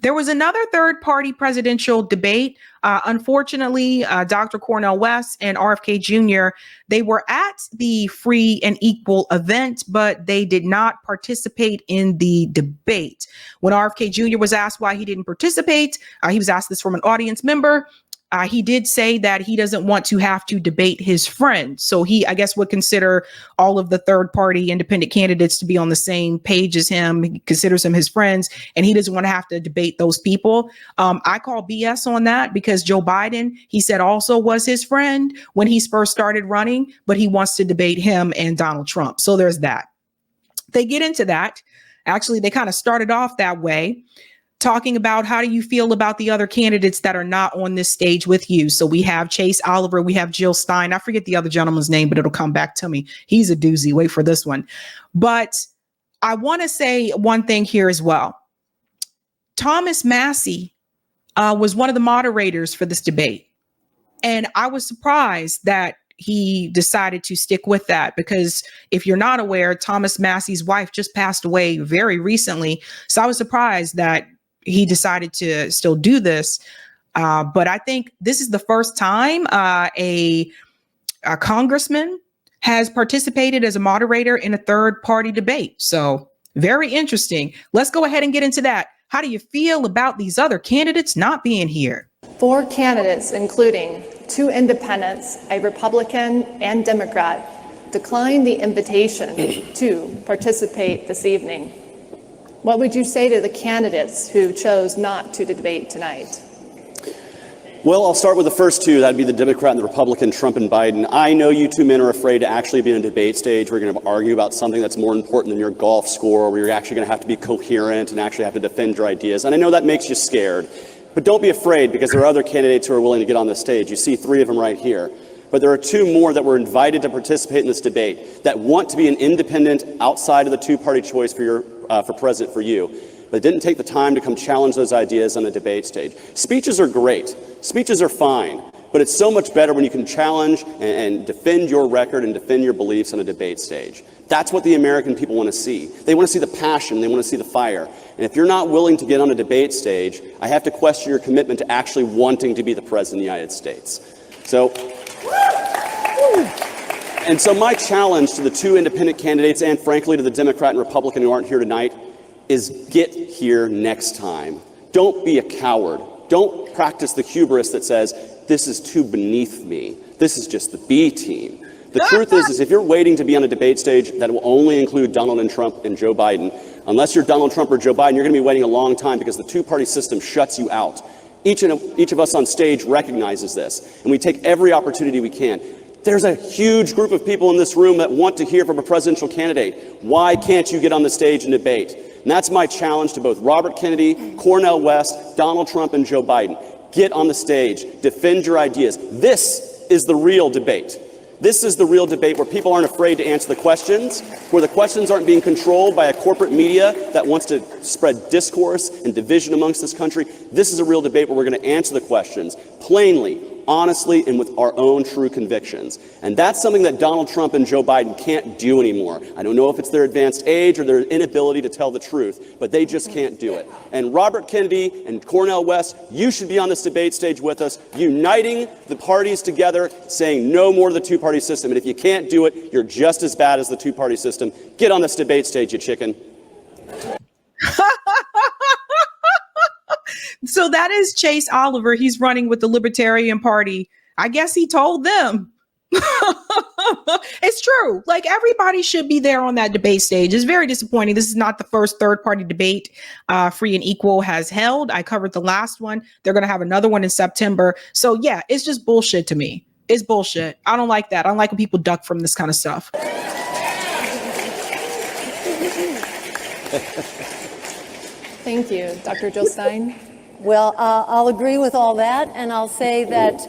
There was another third-party presidential debate. Unfortunately, Dr. Cornel West and RFK Jr., they were at the Free and Equal event, but they did not participate in the debate. When RFK Jr. was asked why he didn't participate, he was asked this from an audience member. He did say that he doesn't want to have to debate his friend. So he, I guess, would consider all of the third party independent candidates to be on the same page as him. He considers them his friends, and he doesn't want to have to debate those people. I call BS on that because Joe Biden, he said also was his friend when he first started running, but he wants to debate him and Donald Trump. So there's that. They get into that. Actually, they kind of started off that way, talking about how do you feel about the other candidates that are not on this stage with you. So we have Chase Oliver, we have Jill Stein. I forget the other gentleman's name, but it'll come back to me. He's a doozy. Wait for this one. But I want to say one thing here as well. Thomas Massie was one of the moderators for this debate. And I was surprised that he decided to stick with that, because if you're not aware, Thomas Massie's wife just passed away very recently. So I was surprised that he decided to still do this. But I think this is the first time a congressman has participated as a moderator in a third party debate. So very interesting. Let's go ahead and get into that. How do you feel about these other candidates not being here? 4 candidates, including 2 independents, a Republican and Democrat, declined the invitation to participate this evening. What would you say to the candidates who chose not to debate tonight? Well, I'll start with the first 2. That'd be the Democrat and the Republican, Trump and Biden. I know you 2 men are afraid to actually be in a debate stage. We're going to argue about something that's more important than your golf score, where you're actually going to have to be coherent and actually have to defend your ideas. And I know that makes you scared. But don't be afraid, because there are other candidates who are willing to get on the stage. You see 3 of them right here. But there are 2 more that were invited to participate in this debate that want to be an independent outside of the 2-party choice for president for you, but didn't take the time to come challenge those ideas on the debate stage. Speeches are great. Speeches are fine. But it's so much better when you can challenge and defend your record and defend your beliefs on a debate stage. That's what the American people want to see. They want to see the passion. They want to see the fire. And if you're not willing to get on a debate stage, I have to question your commitment to actually wanting to be the president of the United States. And so my challenge to the 2 independent candidates, and frankly to the Democrat and Republican who aren't here tonight, is get here next time. Don't be a coward. Don't practice the hubris that says, this is too beneath me. This is just the B team. The truth is if you're waiting to be on a debate stage that will only include Donald Trump and Joe Biden, unless you're Donald Trump or Joe Biden, you're going to be waiting a long time, because the 2-party system shuts you out. Each of us on stage recognizes this, and we take every opportunity we can. There's a huge group of people in this room that want to hear from a presidential candidate. Why can't you get on the stage and debate? And that's my challenge to both Robert Kennedy, Cornel West, Donald Trump, and Joe Biden. Get on the stage. Defend your ideas. This is the real debate. This is the real debate where people aren't afraid to answer the questions, where the questions aren't being controlled by a corporate media that wants to spread discourse and division amongst this country. This is a real debate where we're going to answer the questions plainly, honestly, and with our own true convictions. And that's something that Donald Trump and Joe Biden can't do anymore. I don't know if it's their advanced age or their inability to tell the truth, but they just can't do it. And Robert Kennedy and Cornel West, you should be on this debate stage with us, uniting the parties together, saying no more to the 2-party system. And if you can't do it, you're just as bad as the 2-party system. Get on this debate stage, you chicken. So that is Chase Oliver. He's running with the Libertarian Party. I guess he told them. It's true. Like, everybody should be there on that debate stage. It's very disappointing. This is not the first third-party debate Free and Equal has held. I covered the last one. They're going to have another one in September. So yeah, it's just bullshit to me. It's bullshit. I don't like that. I don't like when people duck from this kind of stuff. Thank you. Dr. Jill Stein? Well, I'll agree with all that, and I'll say that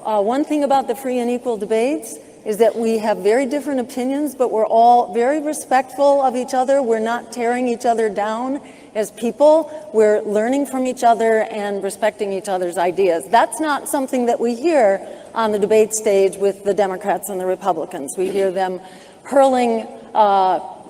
one thing about the free and equal debates is that we have very different opinions, but we're all very respectful of each other. We're not tearing each other down as people. We're learning from each other and respecting each other's ideas. That's not something that we hear on the debate stage with the Democrats and the Republicans. We hear them hurling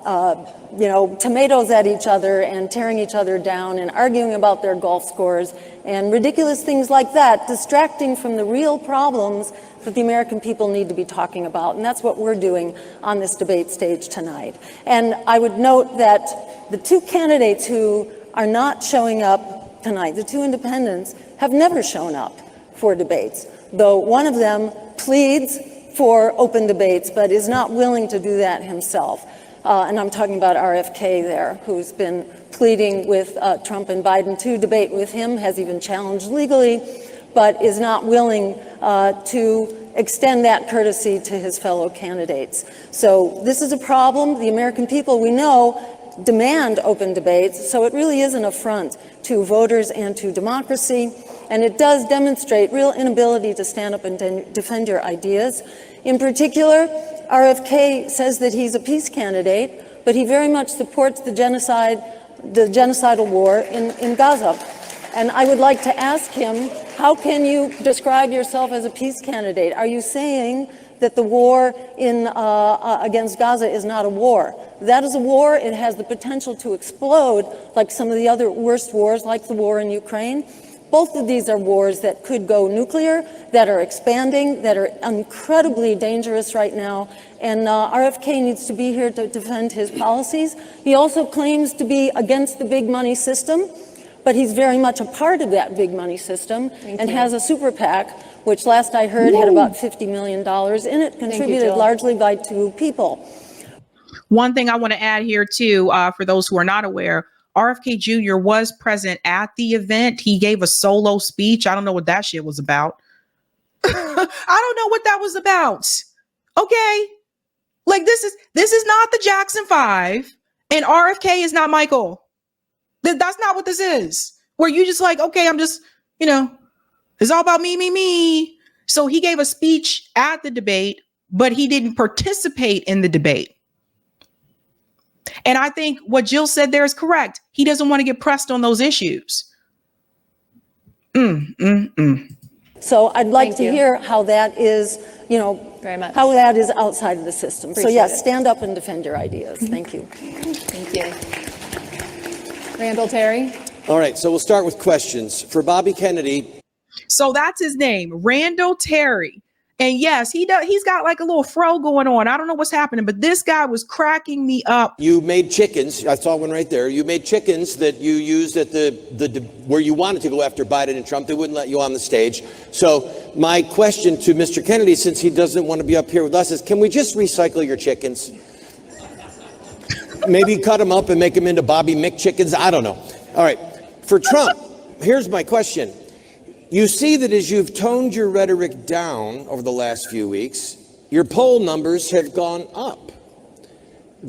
tomatoes at each other and tearing each other down and arguing about their golf scores and ridiculous things like that, distracting from the real problems that the American people need to be talking about. And that's what we're doing on this debate stage tonight. And I would note that the two candidates who are not showing up tonight, the two independents, have never shown up for debates, though one of them pleads for open debates but is not willing to do that himself. And I'm talking about RFK there, who's been pleading with Trump and Biden to debate with him, has even challenged legally, but is not willing to extend that courtesy to his fellow candidates. So this is a problem. The American people, we know, demand open debates, so it really is an affront to voters and to democracy, and it does demonstrate real inability to stand up and defend your ideas. In particular, RFK says that he's a peace candidate, but he very much supports the genocidal war in Gaza. And I would like to ask him, how can you describe yourself as a peace candidate? Are you saying that the war against Gaza is not a war? That is a war. It has the potential to explode like some of the other worst wars, like the war in Ukraine. Both of these are wars that could go nuclear, that are expanding, that are incredibly dangerous right now. And RFK needs to be here to defend his policies. He also claims to be against the big money system, but he's very much a part of that big money system and has a super PAC, which last I heard had about $50 million in it, contributed largely by two people. One thing I want to add here too, for those who are not aware, RFK Jr. was present at the event. He gave a solo speech. I don't know what that shit was about. I don't know what that was about. Okay. Like this is not the Jackson 5 and RFK is not Michael. That's not what this is. Where you just like, okay, I'm just, it's all about me, me, me. So he gave a speech at the debate, but he didn't participate in the debate. And I think what Jill said there is correct. He doesn't want to get pressed on those issues. So I'd like to hear how that is, very much. How that is outside of the system. Appreciate so yes, it. stand up and defend your ideas. Thank you. Thank you. Randall Terry. All right, so we'll start with questions. For Bobby Kennedy. So that's his name, Randall Terry. And yes, he's got like a little fro going on. I don't know what's happening, but this guy was cracking me up. You made chickens. I saw one right there. You made chickens that you used at the where you wanted to go after Biden and Trump. They wouldn't let you on the stage. So my question to Mr. Kennedy, since he doesn't want to be up here with us, is can we just recycle your chickens? Maybe cut them up and make them into Bobby McChickens. I don't know. All right. For Trump, here's my question. You see that as you've toned your rhetoric down over the last few weeks, your poll numbers have gone up.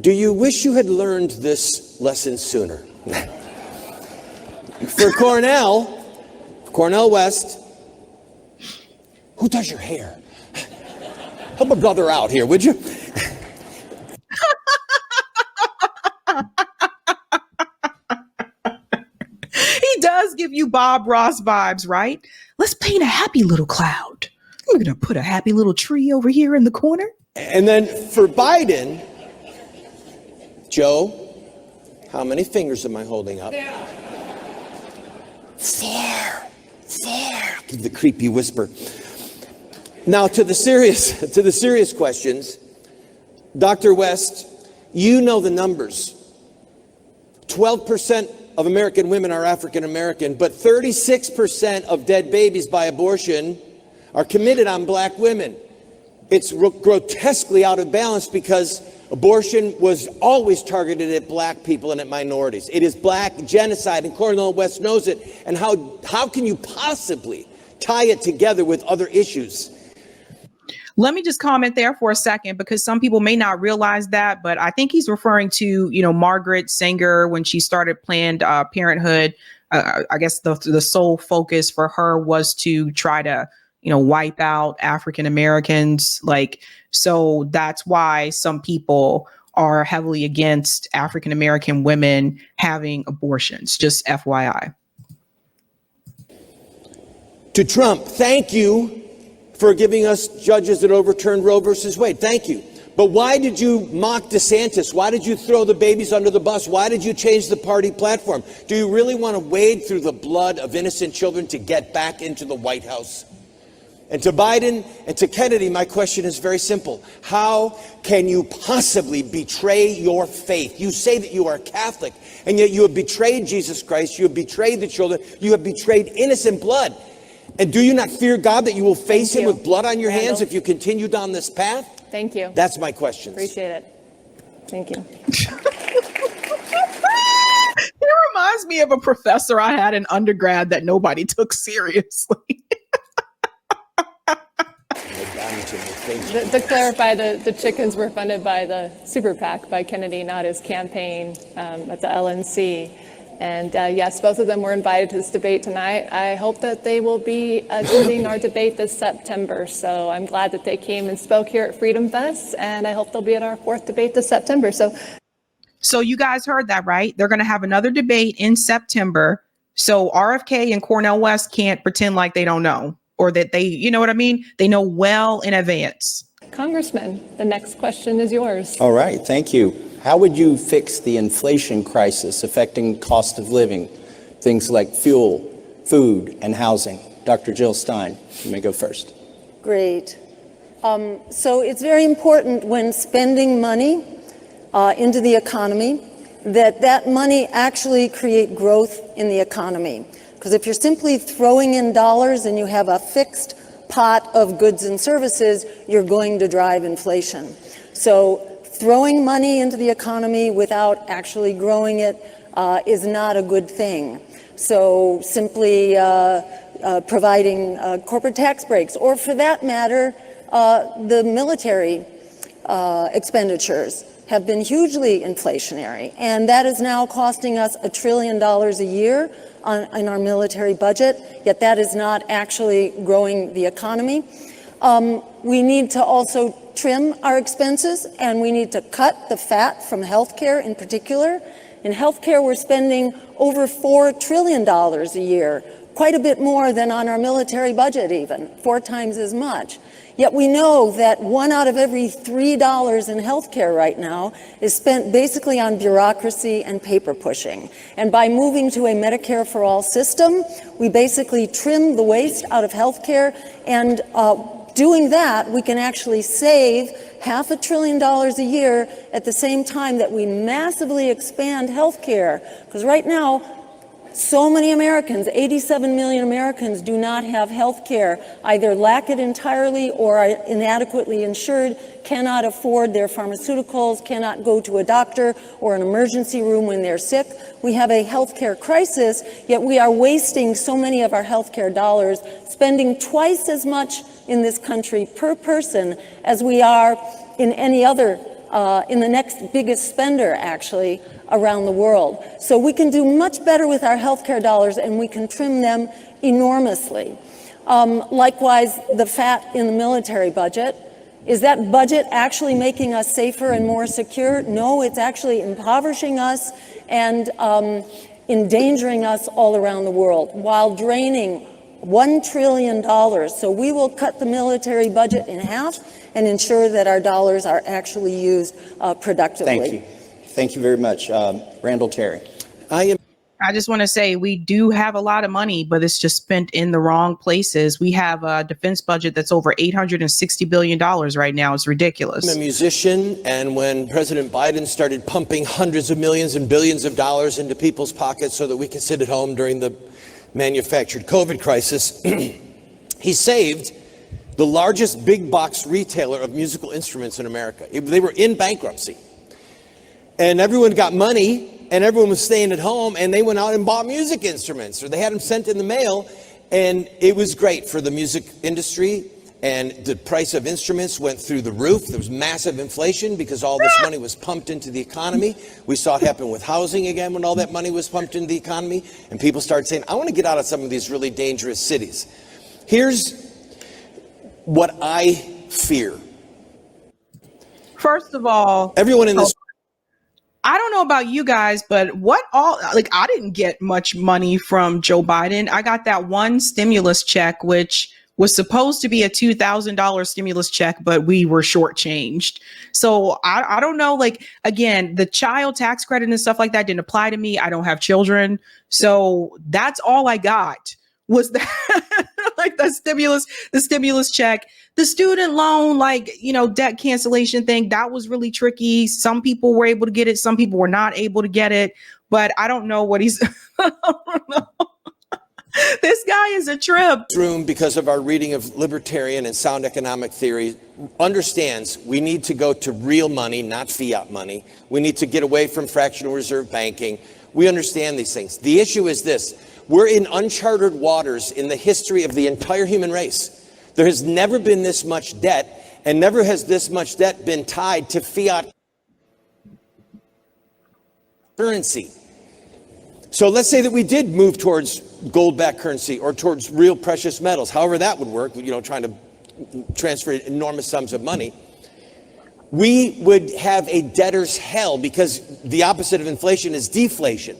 Do you wish you had learned this lesson sooner? For Cornell West, who does your hair? Help a brother out here, would you? He does give you Bob Ross vibes, right? Let's paint a happy little cloud. We're going to put a happy little tree over here in the corner. And then for Biden, Joe, how many fingers am I holding up? Four. The creepy whisper. Now to the serious questions. Dr. West, you know the numbers. 12% of American women are African American, but 36% of dead babies by abortion are committed on black women. It's grotesquely out of balance because abortion was always targeted at black people and at minorities. It is black genocide, and Cornel West knows it. And how can you possibly tie it together with other issues? Let me just comment there for a second, because some people may not realize that, but I think he's referring to, Margaret Sanger when she started Planned Parenthood. I guess the sole focus for her was to try to, wipe out African Americans. So that's why some people are heavily against African American women having abortions. Just FYI. To Trump, thank you for giving us judges that overturned Roe versus Wade. Thank you. But why did you mock DeSantis? Why did you throw the babies under the bus? Why did you change the party platform? Do you really want to wade through the blood of innocent children to get back into the White House? And to Biden and to Kennedy, my question is very simple. How can you possibly betray your faith? You say that you are Catholic, and yet you have betrayed Jesus Christ. You have betrayed the children. You have betrayed innocent blood. And do you not fear God that you will face him with blood on your hands if you continue down this path? Thank you. That's my question. Appreciate it. Thank you. It reminds me of a professor I had in undergrad that nobody took seriously. To clarify, the chickens were funded by the super PAC, by Kennedy, not his campaign at the LNC. And yes, both of them were invited to this debate tonight. I hope that they will be attending our debate this September. So I'm glad that they came and spoke here at Freedom Fest, and I hope they'll be at our 4th debate this September. So you guys heard that, right? They're going to have another debate in September. So RFK and Cornel West can't pretend like they don't know, or that they, you know what I mean? They know well in advance. Congressman, the next question is yours. All right, thank you. How would you fix the inflation crisis affecting cost of living, things like fuel, food, and housing? Dr. Jill Stein, you may go first. Great. So it's very important when spending money into the economy that money actually create growth in the economy. Because if you're simply throwing in dollars and you have a fixed pot of goods and services, you're going to drive inflation. So throwing money into the economy without actually growing it is not a good thing. So simply providing corporate tax breaks, or for that matter, the military expenditures have been hugely inflationary, and that is now costing us $1 trillion a year in our military budget, yet that is not actually growing the economy. We need to also trim our expenses, and we need to cut the fat from healthcare in particular. In healthcare, we're spending over $4 trillion a year, quite a bit more than on our military budget even, 4 times as much. Yet we know that 1 out of every $3 in healthcare right now is spent basically on bureaucracy and paper pushing. And by moving to a Medicare for All system, we basically trim the waste out of healthcare, and doing that, we can actually save $500 billion a year at the same time that we massively expand healthcare. Because right now, so many Americans, 87 million Americans, do not have health care, either lack it entirely or are inadequately insured, cannot afford their pharmaceuticals, cannot go to a doctor or an emergency room when they're sick. We have a health care crisis, yet we are wasting so many of our health care dollars, spending twice as much in this country per person as we are in any other, in the next biggest spender, actually, around the world. So we can do much better with our healthcare dollars, and we can trim them enormously. Likewise, the fat in the military budget. Is that budget actually making us safer and more secure? No, it's actually impoverishing us and endangering us all around the world while draining $1 trillion. So we will cut the military budget in half and ensure that our dollars are actually used productively. Thank you. Thank you very much. Randall Terry. I just want to say we do have a lot of money, but it's just spent in the wrong places. We have a defense budget that's over $860 billion right now. It's ridiculous. I'm a musician, and when President Biden started pumping hundreds of millions and billions of dollars into people's pockets so that we could sit at home during the manufactured COVID crisis, he saved the largest big box retailer of musical instruments in America. They were in bankruptcy. And everyone got money, and everyone was staying at home, and they went out and bought music instruments, or they had them sent in the mail, and it was great for the music industry, and the price of instruments went through the roof. There was massive inflation because all this money was pumped into the economy. We saw it happen with housing again when all that money was pumped into the economy, and people started saying, I want to get out of some of these really dangerous cities. Here's what I fear. First of all, Everyone in this I don't know about you guys, but I didn't get much money from Joe Biden. I got that one stimulus check, which was supposed to be a $2,000 stimulus check, but we were shortchanged. So I don't know, like, again, the child tax credit and stuff like that didn't apply to me. I don't have children. So that's all I got was that like the stimulus check, the student loan, like, debt cancellation thing. That was really tricky. Some people were able to get it. Some people were not able to get it, but I don't know what he's, I don't know. This guy is a trip. Room, because of our reading of libertarian and sound economic theory, understands we need to go to real money, not fiat money. We need to get away from fractional reserve banking. We understand these things. The issue is this: we're in uncharted waters in the history of the entire human race. There has never been this much debt, and never has this much debt been tied to fiat currency. So let's say that we did move towards gold-backed currency or towards real precious metals, however that would work, trying to transfer enormous sums of money. We would have a debtor's hell, because the opposite of inflation is deflation.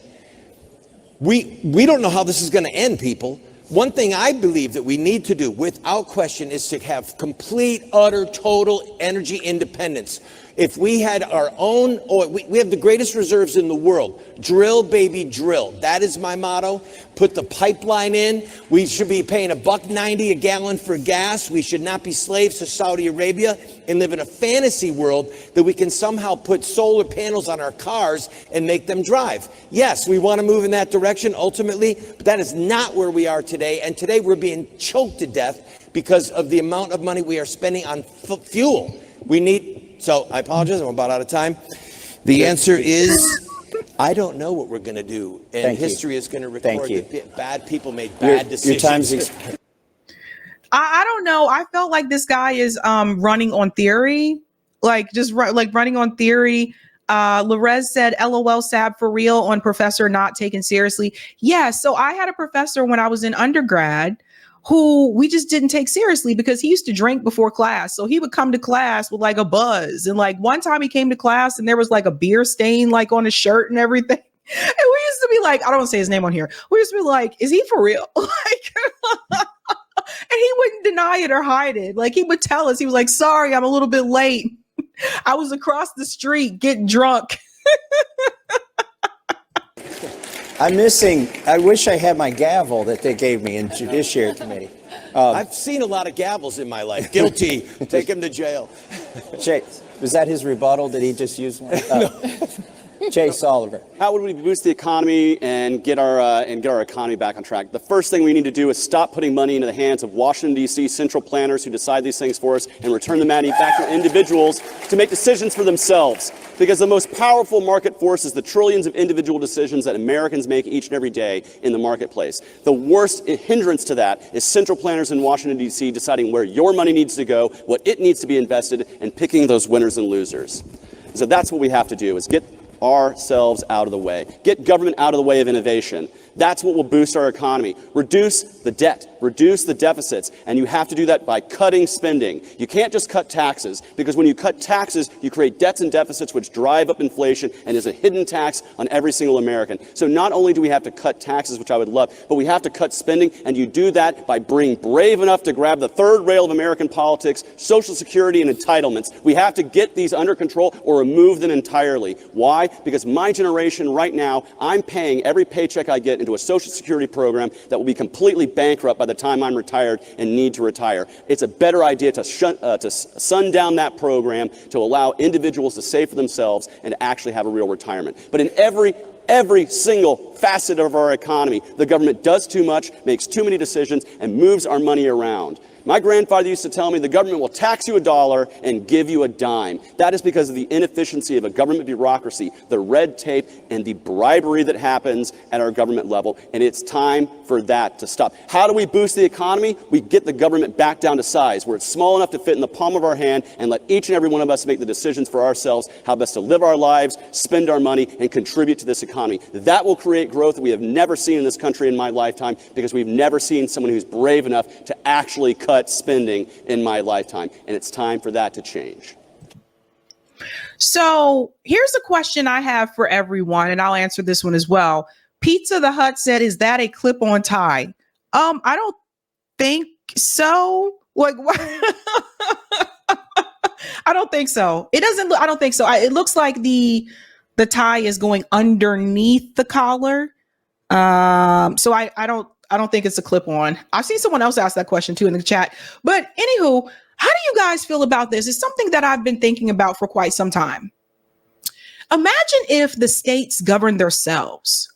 We don't know how this is going to end, people. One thing I believe that we need to do, without question, is to have complete, utter, total energy independence. If we had our own oil, we have the greatest reserves in the world. Drill, baby, drill. That is my motto. Put the pipeline in. We should be paying $1.90 a gallon for gas. We should not be slaves to Saudi Arabia and live in a fantasy world that we can somehow put solar panels on our cars and make them drive. Yes, we want to move in that direction ultimately, but that is not where we are today. And today we're being choked to death because of the amount of money we are spending on fuel. So I apologize, I'm about out of time. The answer is, I don't know what we're going to do. And history is going to record that bad people made bad decisions. Your time's I don't know. I felt like this guy is running on theory, running on theory. Larez said, LOL, Sab, for real, on professor not taken seriously. Yeah, so I had a professor when I was in undergrad who we just didn't take seriously because he used to drink before class. So he would come to class with like a buzz. And like one time he came to class and there was like a beer stain like on his shirt and everything. And we used to be like, I don't want to say his name on here. We used to be like, is he for real? And he wouldn't deny it or hide it. Like he would tell us, he was like, sorry, I'm a little bit late. I was across the street getting drunk. I wish I had my gavel that they gave me in Judiciary Committee. I've seen a lot of gavels in my life. Guilty. Take him to jail. Chase, was that his rebuttal? Did he just use one? Chase Oliver. How would we boost the economy and get our economy back on track? The first thing we need to do is stop putting money into the hands of Washington, D.C. central planners who decide these things for us and return the money back to individuals to make decisions for themselves. Because the most powerful market force is the trillions of individual decisions that Americans make each and every day in the marketplace. The worst hindrance to that is central planners in Washington, D.C. deciding where your money needs to go, what it needs to be invested, and picking those winners and losers. So that's what we have to do, is get ourselves out of the way. Get government out of the way of innovation. That's what will boost our economy. Reduce the debt, reduce the deficits, and you have to do that by cutting spending. You can't just cut taxes, because when you cut taxes, you create debts and deficits which drive up inflation and is a hidden tax on every single American. So not only do we have to cut taxes, which I would love, but we have to cut spending, and you do that by being brave enough to grab the third rail of American politics, Social Security and entitlements. We have to get these under control or remove them entirely. Why? Because my generation right now, I'm paying every paycheck I get into a Social Security program that will be completely bankrupt by the time I'm retired and need to retire. It's a better idea to sun down that program to allow individuals to save for themselves and to actually have a real retirement. But in every single facet of our economy, the government does too much, makes too many decisions, and moves our money around. My grandfather used to tell me the government will tax you $1 and give you a dime. That is because of the inefficiency of a government bureaucracy, the red tape, and the bribery that happens at our government level. And it's time for that to stop. How do we boost the economy? We get the government back down to size, where it's small enough to fit in the palm of our hand, and let each and every one of us make the decisions for ourselves, how best to live our lives, spend our money, and contribute to this economy. That will create growth that we have never seen in this country in my lifetime, because we've never seen someone who's brave enough to actually cut spending in my lifetime. And it's time for that to change. So here's a question I have for everyone, and I'll answer this one as well. Pizza the Hut said, is that a clip-on tie? I don't think so? Like, what? I don't think so. It doesn't look, I don't think so. It looks like the tie is going underneath the collar. So I don't think it's a clip on. I've seen someone else ask that question too in the chat. But anywho, how do you guys feel about this? It's something that I've been thinking about for quite some time. Imagine if the states governed themselves.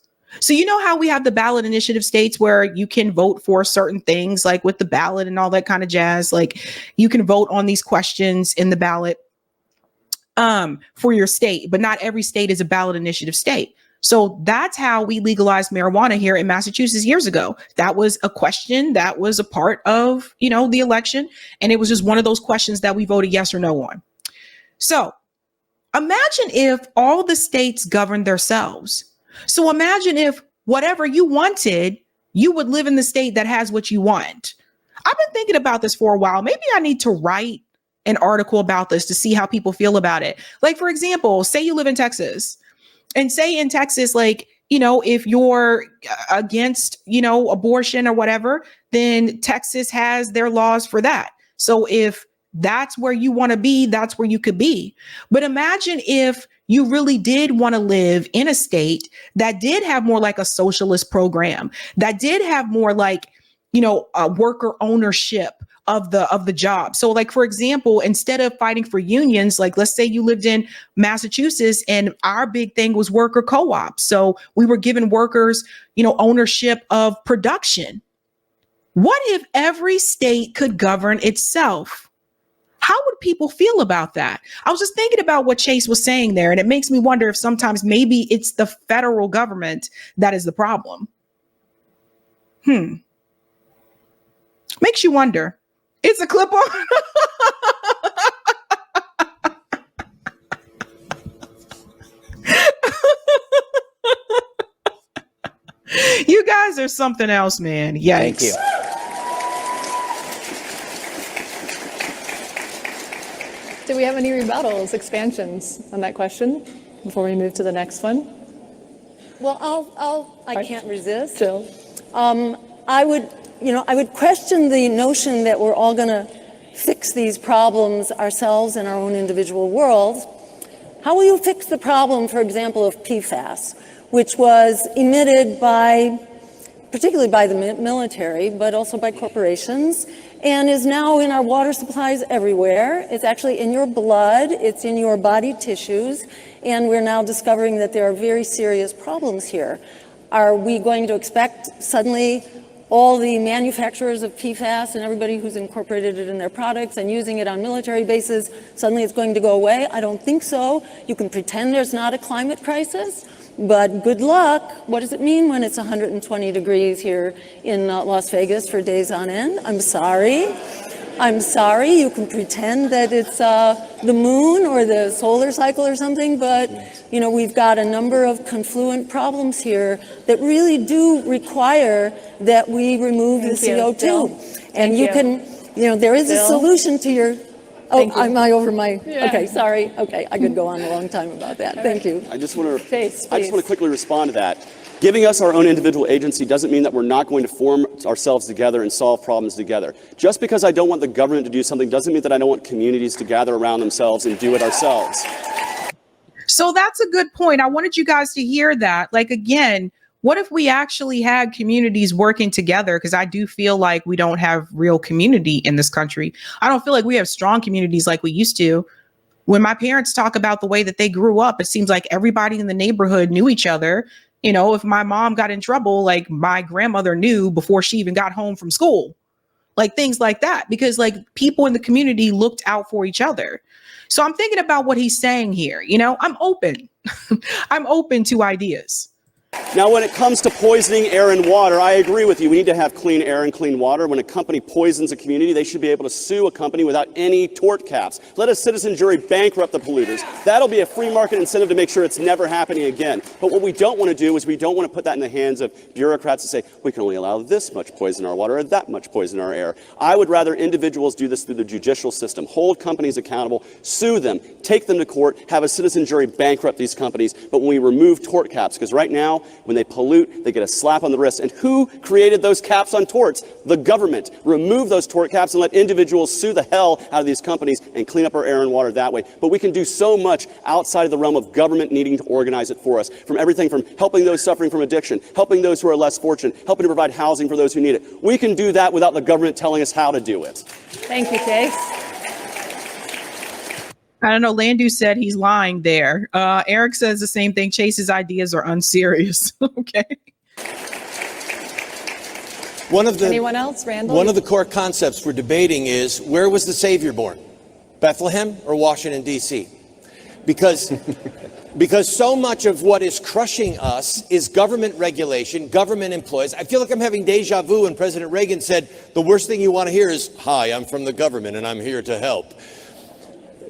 So you know how we have the ballot initiative states where you can vote for certain things, like with the ballot and all that kind of jazz. Like you can vote on these questions in the ballot for your state, but not every state is a ballot initiative state. So that's how we legalized marijuana here in Massachusetts years ago. That was a question that was a part of, the election. And it was just one of those questions that we voted yes or no on. So imagine if all the states governed themselves. So imagine if whatever you wanted, you would live in the state that has what you want. I've been thinking about this for a while. Maybe I need to write an article about this to see how people feel about it. Like, for example, say you live in Texas and say in Texas, like, if you're against, abortion or whatever, then Texas has their laws for that. So if that's where you want to be, that's where you could be. But imagine if you really did want to live in a state that did have more like a socialist program, that did have more like, worker ownership of the job. So like, for example, instead of fighting for unions, like let's say you lived in Massachusetts and our big thing was worker co-ops. So we were giving workers, ownership of production. What if every state could govern itself? How would people feel about that? I was just thinking about what Chase was saying there, and it makes me wonder if sometimes maybe it's the federal government that is the problem. Makes you wonder. It's a clip on. You guys are something else, man. Yikes. Thank you. Do we have any rebuttals, expansions on that question before we move to the next one? Well, I can't resist. Jill. I would question the notion that we're all going to fix these problems ourselves in our own individual worlds. How will you fix the problem, for example, of PFAS, which was emitted particularly by the military, but also by corporations, and is now in our water supplies everywhere? It's actually in your blood, it's in your body tissues, and we're now discovering that there are very serious problems here. Are we going to expect suddenly all the manufacturers of PFAS and everybody who's incorporated it in their products and using it on military bases, suddenly it's going to go away? I don't think so. You can pretend there's not a climate crisis, but good luck. What does it mean when it's 120 degrees here in Las Vegas for days on end? I'm sorry. You can pretend that it's the moon or the solar cycle or something, but we've got a number of confluent problems here that really do require that we remove the CO2. Jill. And you can, there is a solution to your. Oh, am I over my? Yeah. Okay, sorry. Okay, I could go on a long time about that. Thank you. I just want Chase, to quickly respond to that. Giving us our own individual agency doesn't mean that we're not going to form ourselves together and solve problems together. Just because I don't want the government to do something doesn't mean that I don't want communities to gather around themselves and do it ourselves. So that's a good point. I wanted you guys to hear that. Like, again, what if we actually had communities working together? Because I do feel like we don't have real community in this country. I don't feel like we have strong communities like we used to. When my parents talk about the way that they grew up, it seems like everybody in the neighborhood knew each other. If my mom got in trouble, like my grandmother knew before she even got home from school, like things like that, because like people in the community looked out for each other. So I'm thinking about what he's saying here. I'm open. I'm open to ideas. Now, when it comes to poisoning air and water, I agree with you. We need to have clean air and clean water. When a company poisons a community, they should be able to sue a company without any tort caps. Let a citizen jury bankrupt the polluters. That'll be a free market incentive to make sure it's never happening again. But what we don't want to do is we don't want to put that in the hands of bureaucrats to say, we can only allow this much poison in our water or that much poison in our air. I would rather individuals do this through the judicial system, hold companies accountable, sue them, take them to court, have a citizen jury bankrupt these companies. But when we remove tort caps, because right now, When they pollute, they get a slap on the wrist. And who created those caps on torts? The government. Remove those tort caps and let individuals sue the hell out of these companies and clean up our air and water that way. But we can do so much outside of the realm of government needing to organize it for us. From everything from helping those suffering from addiction, helping those who are less fortunate, helping to provide housing for those who need it. We can do that without the government telling us how to do it. Thank you, Case. I don't know. Landu said he's lying there. Eric says the same thing. Chase's ideas are unserious. Okay. Anyone else? Randall? One of the core concepts we're debating is, where was the Savior born? Bethlehem or Washington, D.C.? Because so much of what is crushing us is government regulation, government employees. I feel like I'm having deja vu when President Reagan said, the worst thing you want to hear is, hi, I'm from the government and I'm here to help.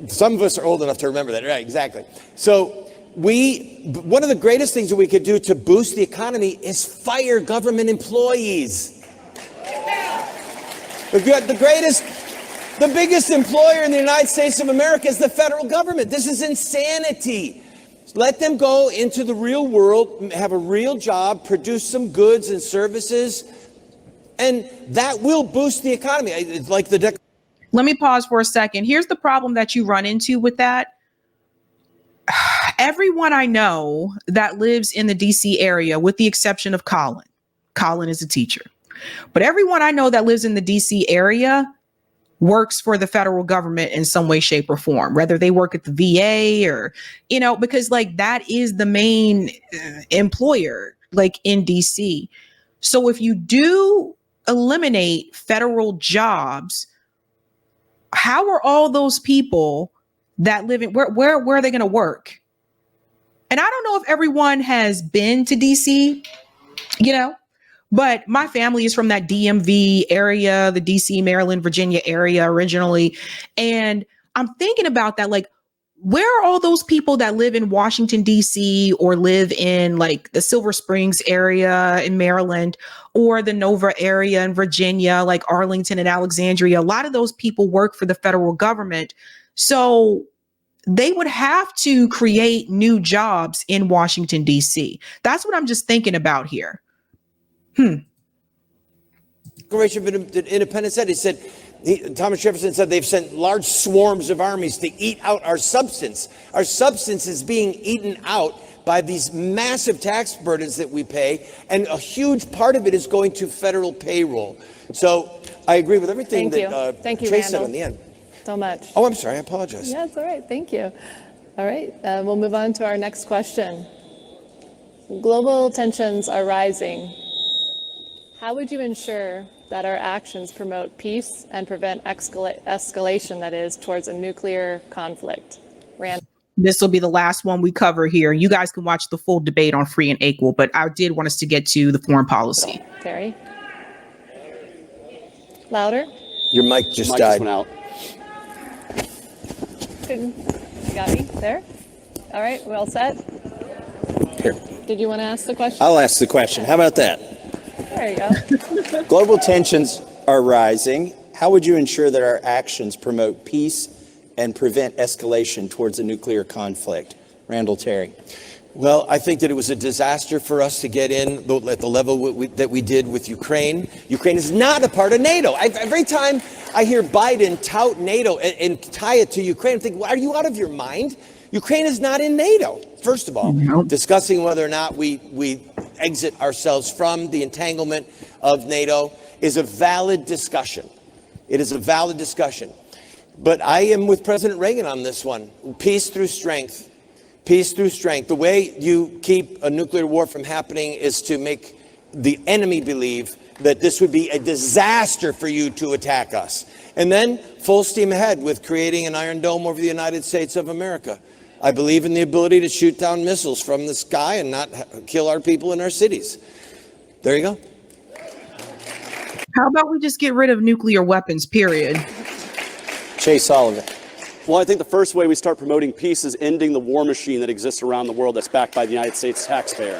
Some of us are old enough to remember that. Right, exactly. So one of the greatest things that we could do to boost the economy is fire government employees. The biggest employer in the United States of America is the federal government. This is insanity. Let them go into the real world, have a real job, produce some goods and services, and that will boost the economy. It's like the Let me pause for a second. Here's the problem that you run into with that. Everyone I know that lives in the DC area, with the exception of Colin is a teacher, but everyone I know that lives in the DC area works for the federal government in some way, shape, or form, whether they work at the VA or, because like that is the main employer, like in DC. So if you do eliminate federal jobs, how are all those people that live in where are they going to work? And I don't know if everyone has been to DC, but my family is from that DMV area, the DC, Maryland, Virginia area originally. And I'm thinking about that, like, where are all those people that live in Washington, DC, or live in like the Silver Springs area in Maryland, or the Nova area in Virginia, like Arlington and Alexandria? A lot of those people work for the federal government. So they would have to create new jobs in Washington, DC. That's what I'm just thinking about here. Declaration of Independence said, Thomas Jefferson said they've sent large swarms of armies to eat out our substance. Our substance is being eaten out by these massive tax burdens that we pay, and a huge part of it is going to federal payroll. So I agree with everything Thank you, Chase said Randall. on the end. So much. Oh, I'm sorry. I apologize. Yeah, it's all right. Thank you. All right. We'll move on to our next question. Global tensions are rising. How would you ensure that our actions promote peace and prevent escalation, that is, towards a nuclear conflict? Randall. This will be the last one we cover here. You guys can watch the full debate on Free and Equal, but I did want us to get to the foreign policy. Terry? Louder? Your mic just Mike died. just went out. You got me there? All right, we all set? Here, Did you want to ask the question? I'll ask the question. How about that? There you go. Global tensions are rising. How would you ensure that our actions promote peace and prevent escalation towards a nuclear conflict? Randall Terry. Well, I think that it was a disaster for us to get in at the level that we did with Ukraine. Ukraine is not a part of NATO. Every time I hear Biden tout NATO and tie it to Ukraine, I'm thinking, well, are you out of your mind? Ukraine is not in NATO, first of all. Nope. Discussing whether or not we exit ourselves from the entanglement of NATO is a valid discussion. It is a valid discussion. But I am with President Reagan on this one. Peace through strength. Peace through strength. The way you keep a nuclear war from happening is to make the enemy believe that this would be a disaster for you to attack us. And then full steam ahead with creating an Iron Dome over the United States of America. I believe in the ability to shoot down missiles from the sky and not kill our people in our cities. There you go. How about we just get rid of nuclear weapons, period? Chase Sullivan. Well, I think the first way we start promoting peace is ending the war machine that exists around the world that's backed by the United States taxpayer.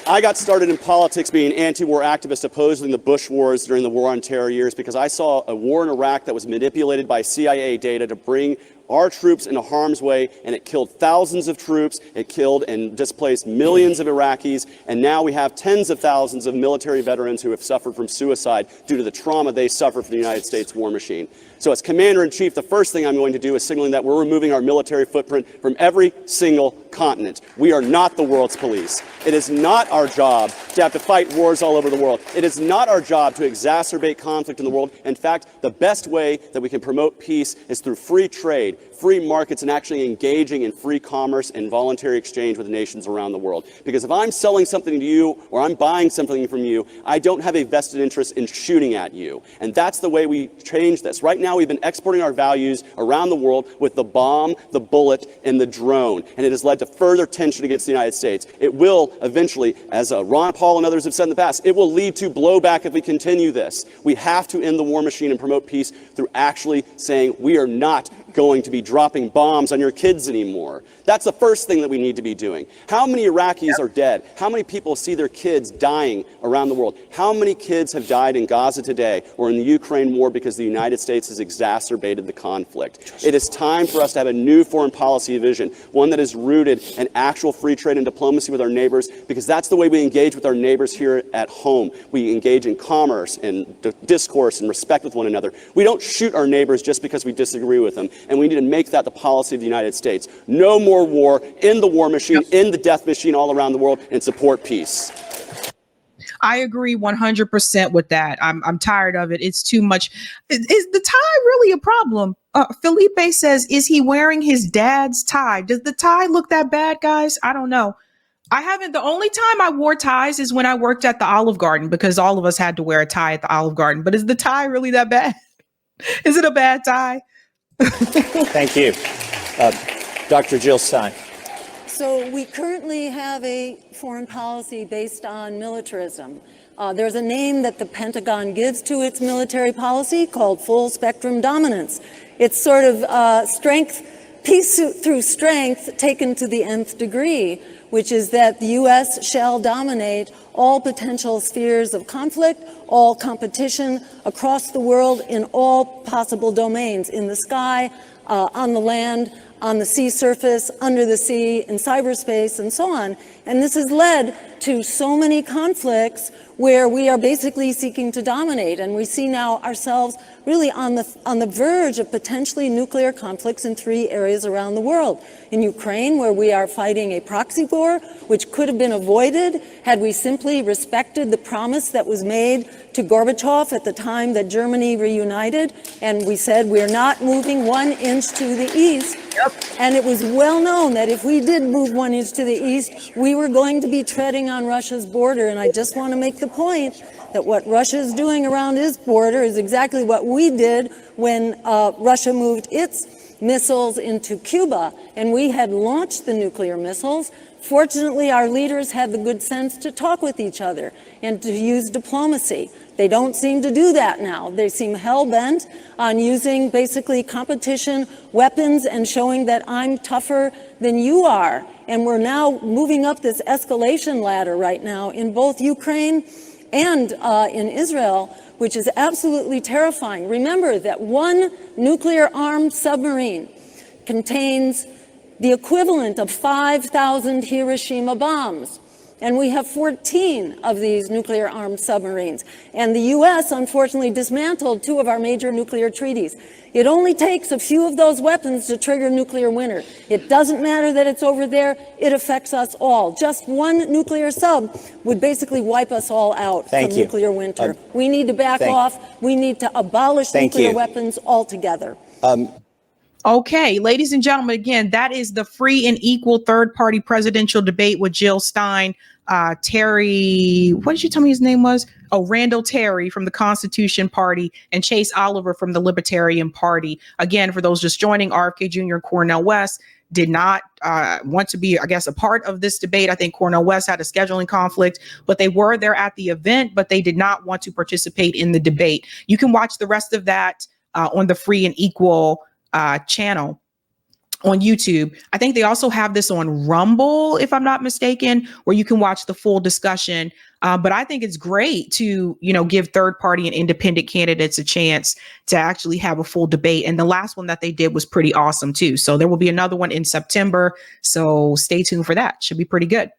I got started in politics being an anti-war activist opposing the Bush wars during the War on Terror years because I saw a war in Iraq that was manipulated by CIA data to bring our troops into harm's way, and it killed thousands of troops. It killed and displaced millions of Iraqis, and now we have tens of thousands of military veterans who have suffered from suicide due to the trauma they suffered from the United States war machine. So as Commander-in-Chief, the first thing I'm going to do is signaling that we're removing our military footprint from every single continent. We are not the world's police. It is not our job to have to fight wars all over the world. It is not our job to exacerbate conflict in the world. In fact, the best way that we can promote peace is through free trade, free markets, and actually engaging in free commerce and voluntary exchange with nations around the world. Because if I'm selling something to you or I'm buying something from you, I don't have a vested interest in shooting at you. And that's the way we change this. Right now, we've been exporting our values around the world with the bomb, the bullet, and the drone. And it has led to further tension against the United States. It will eventually, as Ron Paul and others have said in the past, it will lead to blowback if we continue this. We have to end the war machine and promote peace through actually saying we are not going to be dropping bombs on your kids anymore. That's the first thing that we need to be doing. How many Iraqis are dead? How many people see their kids dying around the world? How many kids have died in Gaza today or in the Ukraine war because the United States has exacerbated the conflict? It is time for us to have a new foreign policy vision, one that is rooted in actual free trade and diplomacy with our neighbors, because that's the way we engage with our neighbors here at home. We engage in commerce and discourse and respect with one another. We don't shoot our neighbors just because we disagree with them. And we need to make that the policy of the United States. No more war, in the war machine, in the death machine all around the world, and support peace. I agree 100% with that. I'm tired of it. It's too much. Is the tie really a problem? Felipe says, is he wearing his dad's tie? Does the tie look that bad, guys? I don't know. I haven't. The only time I wore ties is when I worked at the Olive Garden, because all of us had to wear a tie at the Olive Garden. But is the tie really that bad? Is it a bad tie? Thank you. Dr. Jill Stein. So we currently have a foreign policy based on militarism. There's a name that the Pentagon gives to its military policy called full spectrum dominance. It's sort of peace through strength taken to the nth degree, which is that the U.S. shall dominate all potential spheres of conflict, all competition across the world in all possible domains, in the sky, on the land, on the sea surface, under the sea, in cyberspace, and so on. And this has led to so many conflicts where we are basically seeking to dominate. And we see now ourselves really on the verge of potentially nuclear conflicts in 3 areas around the world. In Ukraine, where we are fighting a proxy war, which could have been avoided had we simply respected the promise that was made to Gorbachev at the time that Germany reunited. And we said, we're not moving 1 inch to the east. Yep. And it was well known that if we did move 1 inch to the east, we were going to be treading on Russia's border. And I just want to make the point that what Russia is doing around its border is exactly what we did when Russia moved its missiles into Cuba, and we had launched the nuclear missiles. Fortunately, our leaders had the good sense to talk with each other and to use diplomacy. They don't seem to do that now. They seem hell-bent on using basically competition weapons and showing that I'm tougher than you are. And we're now moving up this escalation ladder right now in both Ukraine and in Israel, which is absolutely terrifying. Remember that 1 nuclear-armed submarine contains the equivalent of 5,000 Hiroshima bombs. And we have 14 of these nuclear-armed submarines. And the U.S., unfortunately, dismantled 2 of our major nuclear treaties. It only takes a few of those weapons to trigger nuclear winter. It doesn't matter that it's over there. It affects us all. Just 1 nuclear sub would basically wipe us all out from nuclear winter. We need to back off. We need to abolish nuclear weapons altogether. Okay, ladies and gentlemen, again, that is the free and equal third-party presidential debate with Jill Stein, Terry, what did you tell me his name was? Oh, Randall Terry from the Constitution Party, and Chase Oliver from the Libertarian Party. Again, for those just joining, RFK Jr. and Cornel West did not want to be, I guess, a part of this debate. I think Cornel West had a scheduling conflict, but they were there at the event, but they did not want to participate in the debate. You can watch the rest of that on the free and equal channel. on YouTube. I think they also have this on Rumble, if I'm not mistaken, where you can watch the full discussion. But I think it's great to, give third party and independent candidates a chance to actually have a full debate. And the last one that they did was pretty awesome too. So there will be another one in September. So stay tuned for that. Should be pretty good.